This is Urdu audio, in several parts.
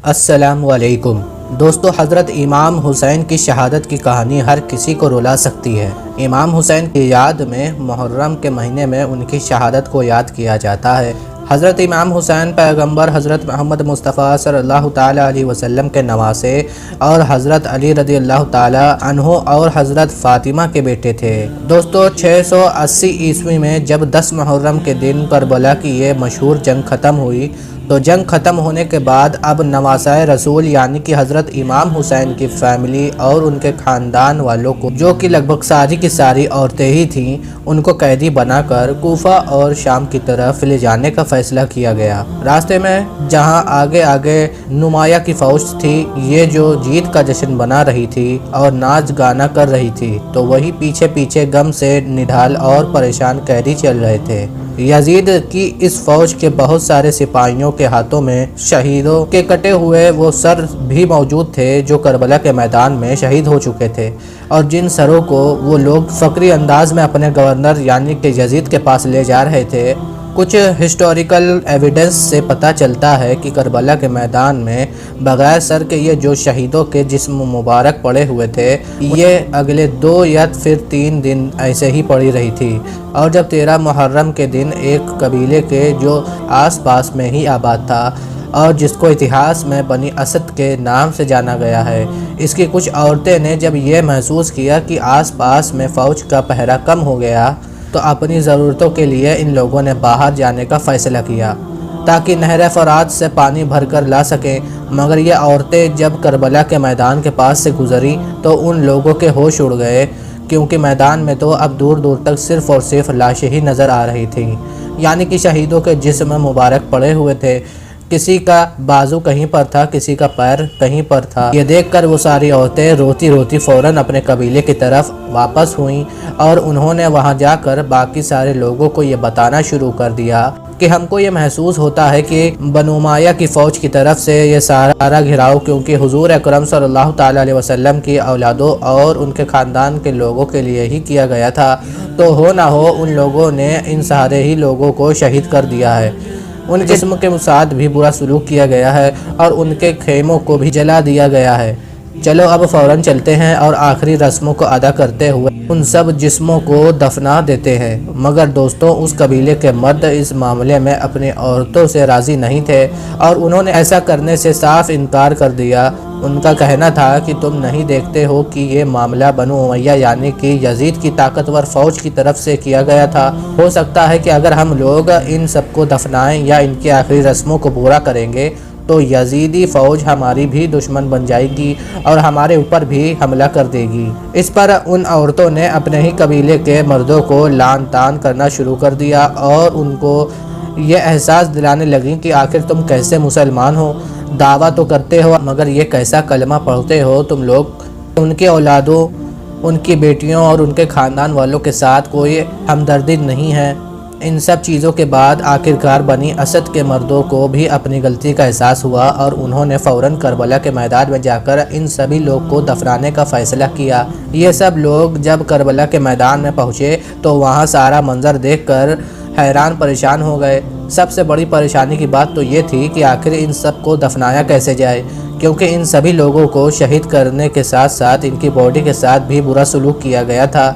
السلام علیکم دوستو، حضرت امام حسین کی شہادت کی کہانی ہر کسی کو رلا سکتی ہے۔ امام حسین کی یاد میں محرم کے مہینے میں ان کی شہادت کو یاد کیا جاتا ہے۔ حضرت امام حسین پیغمبر حضرت محمد مصطفیٰ صلی اللہ تعالیٰ علیہ وسلم کے نواسے اور حضرت علی رضی اللہ تعالیٰ عنہ اور حضرت فاطمہ کے بیٹے تھے۔ دوستو، 680 عیسوی میں جب 10 محرم کے دن کربلا کی یہ مشہور جنگ ختم ہوئی تو جنگ ختم ہونے کے بعد اب نواسۂ رسول یعنی کہ حضرت امام حسین کی فیملی اور ان کے خاندان والوں کو، جو کہ لگ بھگ ساری کی ساری عورتیں ہی تھیں، ان کو قیدی بنا کر کوفہ اور شام کی طرف لے جانے کا فیصلہ کیا گیا۔ راستے میں جہاں آگے آگے نمایاں کی فوج تھی، یہ جو جیت کا جشن بنا رہی تھی اور ناچ گانا کر رہی تھی، تو وہی پیچھے پیچھے غم سے نڈھال اور پریشان قیدی چل رہے تھے۔ یزید کی اس فوج کے بہت سارے سپاہیوں کے ہاتھوں میں شہیدوں کے کٹے ہوئے وہ سر بھی موجود تھے جو کربلا کے میدان میں شہید ہو چکے تھے، اور جن سروں کو وہ لوگ فخری انداز میں اپنے گورنر یعنی کہ یزید کے پاس لے جا رہے تھے۔ کچھ ہسٹوریکل ایویڈنس سے پتہ چلتا ہے کہ کربلا کے میدان میں بغیر سر کے یہ جو شہیدوں کے جسم مبارک پڑے ہوئے تھے، یہ اگلے 2 یا پھر 3 دن ایسے ہی پڑی رہی تھی، اور جب 13 محرم کے دن ایک قبیلے کے جو آس پاس میں ہی آباد تھا اور جس کو اتہاس میں بنی اسد کے نام سے جانا گیا ہے، اس کی کچھ عورتیں نے جب یہ محسوس کیا کہ آس پاس میں فوج کا پہرا کم ہو گیا تو اپنی ضرورتوں کے لیے ان لوگوں نے باہر جانے کا فیصلہ کیا تاکہ نہر فرات سے پانی بھر کر لا سکیں، مگر یہ عورتیں جب کربلا کے میدان کے پاس سے گزری تو ان لوگوں کے ہوش اڑ گئے، کیونکہ میدان میں تو اب دور دور تک صرف اور صرف لاشیں ہی نظر آ رہی تھیں، یعنی کہ شہیدوں کے جسم مبارک پڑے ہوئے تھے۔ کسی کا بازو کہیں پر تھا، کسی کا پیر کہیں پر تھا۔ یہ دیکھ کر وہ ساری عورتیں روتی روتی فوراً اپنے قبیلے کی طرف واپس ہوئیں، اور انہوں نے وہاں جا کر باقی سارے لوگوں کو یہ بتانا شروع کر دیا کہ ہم کو یہ محسوس ہوتا ہے کہ بنو امیہ کی فوج کی طرف سے یہ سارا گھراؤ کیونکہ حضور اکرم صلی اللہ تعالیٰ علیہ وسلم کی اولادوں اور ان کے خاندان کے لوگوں کے لیے ہی کیا گیا تھا، تو ہو نہ ہو ان لوگوں نے ان سارے ہی لوگوں کو شہید کر دیا ہے، ان جسم کے ساتھ بھی برا سلوک کیا گیا ہے اور ان کے خیموں کو بھی جلا دیا گیا ہے۔ چلو اب فوراً چلتے ہیں اور آخری رسموں کو ادا کرتے ہوئے ان سب جسموں کو دفنا دیتے ہیں۔ مگر دوستوں، اس قبیلے کے مرد اس معاملے میں اپنی عورتوں سے راضی نہیں تھے اور انہوں نے ایسا کرنے سے صاف انکار کر دیا۔ ان کا کہنا تھا کہ تم نہیں دیکھتے ہو کہ یہ معاملہ بنو امیہ یعنی کہ یزید کی طاقتور فوج کی طرف سے کیا گیا تھا۔ ہو سکتا ہے کہ اگر ہم لوگ ان سب کو دفنائیں یا ان کی آخری رسموں کو پورا کریں گے تو یزیدی فوج ہماری بھی دشمن بن جائے گی اور ہمارے اوپر بھی حملہ کر دے گی۔ اس پر ان عورتوں نے اپنے ہی قبیلے کے مردوں کو لعن طعن کرنا شروع کر دیا اور ان کو یہ احساس دلانے لگیں کہ آخر تم کیسے مسلمان ہو، دعویٰ تو کرتے ہو مگر یہ کیسا کلمہ پڑھتے ہو تم لوگ، ان کے اولادوں، ان کی بیٹیوں اور ان کے خاندان والوں کے ساتھ کوئی ہمدردی نہیں ہے۔ ان سب چیزوں کے بعد آخرکار بنی اسد کے مردوں کو بھی اپنی غلطی کا احساس ہوا اور انہوں نے فوراً کربلا کے میدان میں جا کر ان سبھی لوگ کو دفنانے کا فیصلہ کیا۔ یہ سب لوگ جب کربلا کے میدان میں پہنچے تو وہاں سارا منظر دیکھ کر حیران پریشان ہو گئے۔ سب سے بڑی پریشانی کی بات تو یہ تھی کہ آخر ان سب کو دفنایا کیسے جائے، کیونکہ ان سبھی لوگوں کو شہید کرنے کے ساتھ ساتھ ان کی باڈی کے ساتھ بھی برا سلوک کیا گیا تھا،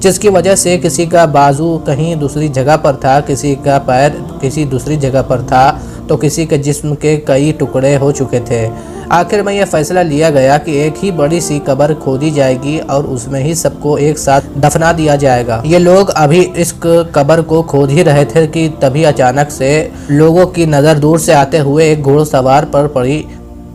جس کی وجہ سے کسی کا بازو کہیں دوسری جگہ پر تھا، کسی کا پیر کسی دوسری جگہ پر تھا، تو کسی کے جسم کے کئی ٹکڑے ہو چکے تھے۔ آخر میں یہ فیصلہ لیا گیا کہ ایک ہی بڑی سی قبر کھودی جائے گی اور اس میں ہی سب کو ایک ساتھ دفنا دیا جائے گا۔ یہ لوگ ابھی اس قبر کو کھود ہی رہے تھے کہ تبھی اچانک سے لوگوں کی نظر دور سے آتے ہوئے ایک گھوڑ سوار پر پڑی۔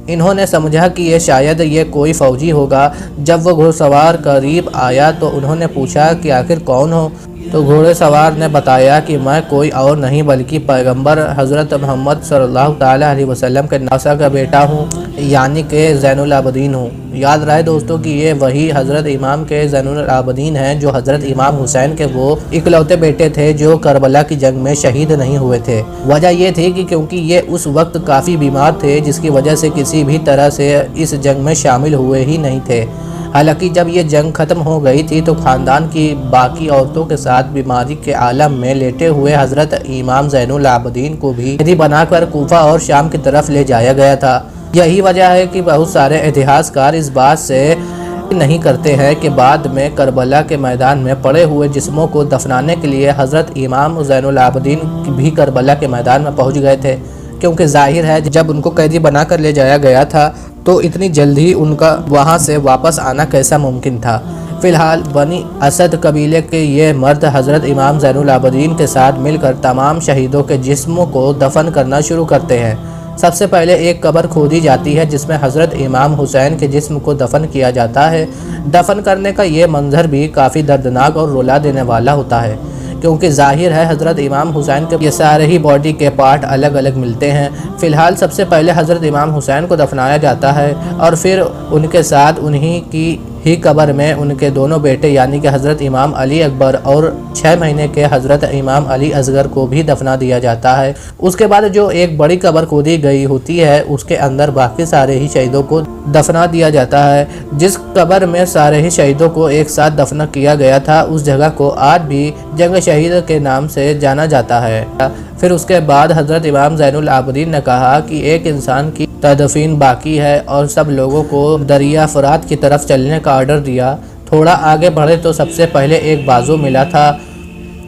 انہوں نے سمجھا کہ یہ شاید یہ کوئی فوجی ہوگا۔ جب وہ گھوڑ سوار قریب آیا تو انہوں نے پوچھا کہ آخر کون ہو، تو گھوڑے سوار نے بتایا کہ میں کوئی اور نہیں بلکہ پیغمبر حضرت محمد صلی اللہ تعالیٰ علیہ وسلم کے نواسہ کا بیٹا ہوں، یعنی کہ زین العابدین ہوں۔ یاد رہے دوستوں کہ یہ وہی حضرت امام کے زین العابدین ہیں جو حضرت امام حسین کے وہ اکلوتے بیٹے تھے جو کربلا کی جنگ میں شہید نہیں ہوئے تھے۔ وجہ یہ تھی کہ کیونکہ یہ اس وقت کافی بیمار تھے، جس کی وجہ سے کسی بھی طرح سے اس جنگ میں شامل ہوئے ہی نہیں تھے۔ حالانکہ جب یہ جنگ ختم ہو گئی تھی تو خاندان کی باقی عورتوں کے ساتھ بیماری کے عالم میں لیٹے ہوئے حضرت امام زین العابدین کو بھی قیدی بنا کر کوفہ اور شام کی طرف لے جایا گیا تھا۔ یہی وجہ ہے کہ بہت سارے اتہاسکار اس بات سے نہیں کرتے ہیں کہ بعد میں کربلا کے میدان میں پڑے ہوئے جسموں کو دفنانے کے لیے حضرت امام زین العابدین بھی کربلا کے میدان میں پہنچ گئے تھے، کیونکہ ظاہر ہے جب ان کو قیدی بنا کر لے جایا گیا تھا تو اتنی جلدی ان کا وہاں سے واپس آنا کیسا ممکن تھا۔ فی الحال بنی اسد قبیلے کے یہ مرد حضرت امام زین العابدین کے ساتھ مل کر تمام شہیدوں کے جسموں کو دفن کرنا شروع کرتے ہیں۔ سب سے پہلے ایک قبر کھودی جاتی ہے جس میں حضرت امام حسین کے جسم کو دفن کیا جاتا ہے۔ دفن کرنے کا یہ منظر بھی کافی دردناک اور رلا دینے والا ہوتا ہے، کیونکہ ظاہر ہے حضرت امام حسین کے یہ سارے ہی باڈی کے پارٹ الگ الگ ملتے ہیں۔ فی الحال سب سے پہلے حضرت امام حسین کو دفنایا جاتا ہے اور پھر ان کے ساتھ انہی کی ہی قبر میں ان کے دونوں بیٹے یعنی کہ حضرت امام علی اکبر اور 6 مہینے کے حضرت امام علی اصغر کو بھی دفنا دیا جاتا ہے۔ اس کے بعد جو ایک بڑی قبر کھودی گئی ہوتی ہے اس کے اندر باقی سارے ہی شہیدوں کو دفنا دیا جاتا ہے۔ جس قبر میں سارے ہی شہیدوں کو ایک ساتھ دفنا کیا گیا تھا اس جگہ کو آج بھی جنگ شہید کے نام سے جانا جاتا ہے۔ پھر اس کے بعد حضرت امام زین العابدین نے کہا کہ ایک انسان کی تدفین باقی ہے اور سب لوگوں کو دریا فرات کی طرف چلنے کا آرڈر دیا۔ تھوڑا آگے بڑھے تو سب سے پہلے ایک بازو ملا تھا،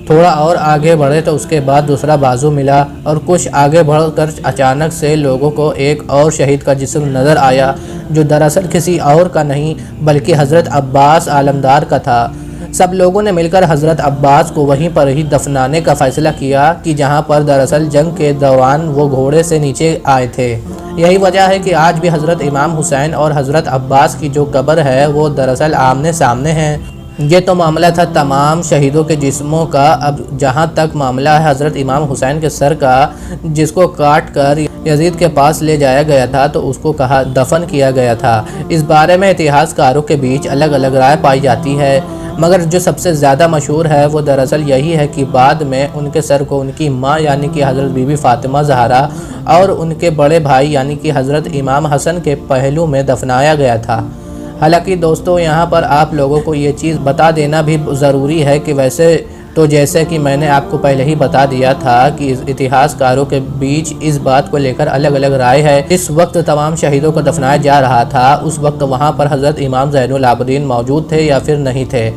تھوڑا اور آگے بڑھے تو اس کے بعد دوسرا بازو ملا، اور کچھ آگے بڑھ کر اچانک سے لوگوں کو ایک اور شہید کا جسم نظر آیا جو دراصل کسی اور کا نہیں بلکہ حضرت عباس عالمدار کا تھا۔ سب لوگوں نے مل کر حضرت عباس کو وہیں پر ہی دفنانے کا فیصلہ کیا کہ جہاں پر دراصل جنگ کے دوران وہ گھوڑے سے نیچے آئے تھے۔ یہی وجہ ہے کہ آج بھی حضرت امام حسین اور حضرت عباس کی جو قبر ہے وہ دراصل آمنے سامنے ہیں۔ یہ تو معاملہ تھا تمام شہیدوں کے جسموں کا۔ اب جہاں تک معاملہ ہے حضرت امام حسین کے سر کا، جس کو کاٹ کر یزید کے پاس لے جایا گیا تھا تو اس کو کہا دفن کیا گیا تھا، اس بارے میں اتہاسکاروں کے بیچ الگ الگ رائے پائی جاتی ہے، مگر جو سب سے زیادہ مشہور ہے وہ دراصل یہی ہے کہ بعد میں ان کے سر کو ان کی ماں یعنی کہ حضرت بی بی فاطمہ زہرا اور ان کے بڑے بھائی یعنی کہ حضرت امام حسن کے پہلو میں دفنایا گیا تھا۔ حالانکہ دوستو یہاں پر آپ لوگوں کو یہ چیز بتا دینا بھی ضروری ہے کہ ویسے تو جیسے کہ میں نے آپ کو پہلے ہی بتا دیا تھا کہ اتہاسکاروں کے بیچ اس بات کو لے کر الگ الگ رائے ہے۔ اس وقت تمام شہیدوں کو دفنایا جا رہا تھا اس وقت وہاں پر حضرت امام زین العابدین موجود تھے یا پھر نہیں تھے،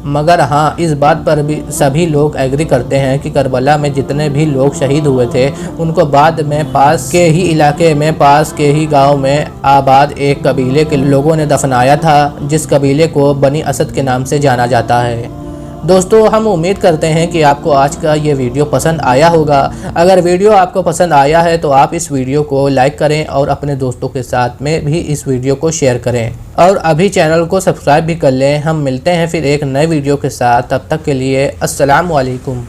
مگر ہاں اس بات پر بھی سبھی لوگ ایگری کرتے ہیں کہ کربلا میں جتنے بھی لوگ شہید ہوئے تھے ان کو بعد میں پاس کے ہی علاقے میں پاس کے ہی گاؤں میں آباد ایک قبیلے کے لوگوں نے دفنایا تھا جس قبیلے کو بنی اسد کے نام سے جانا جاتا ہے۔ دوستو ہم امید کرتے ہیں کہ آپ کو آج کا یہ ویڈیو پسند آیا ہوگا۔ اگر ویڈیو آپ کو پسند آیا ہے تو آپ اس ویڈیو کو لائک کریں اور اپنے دوستوں کے ساتھ میں بھی اس ویڈیو کو شیئر کریں، اور ابھی چینل کو سبسکرائب بھی کر لیں۔ ہم ملتے ہیں پھر ایک نئے ویڈیو کے ساتھ، تب تک کے لیے السلام علیکم۔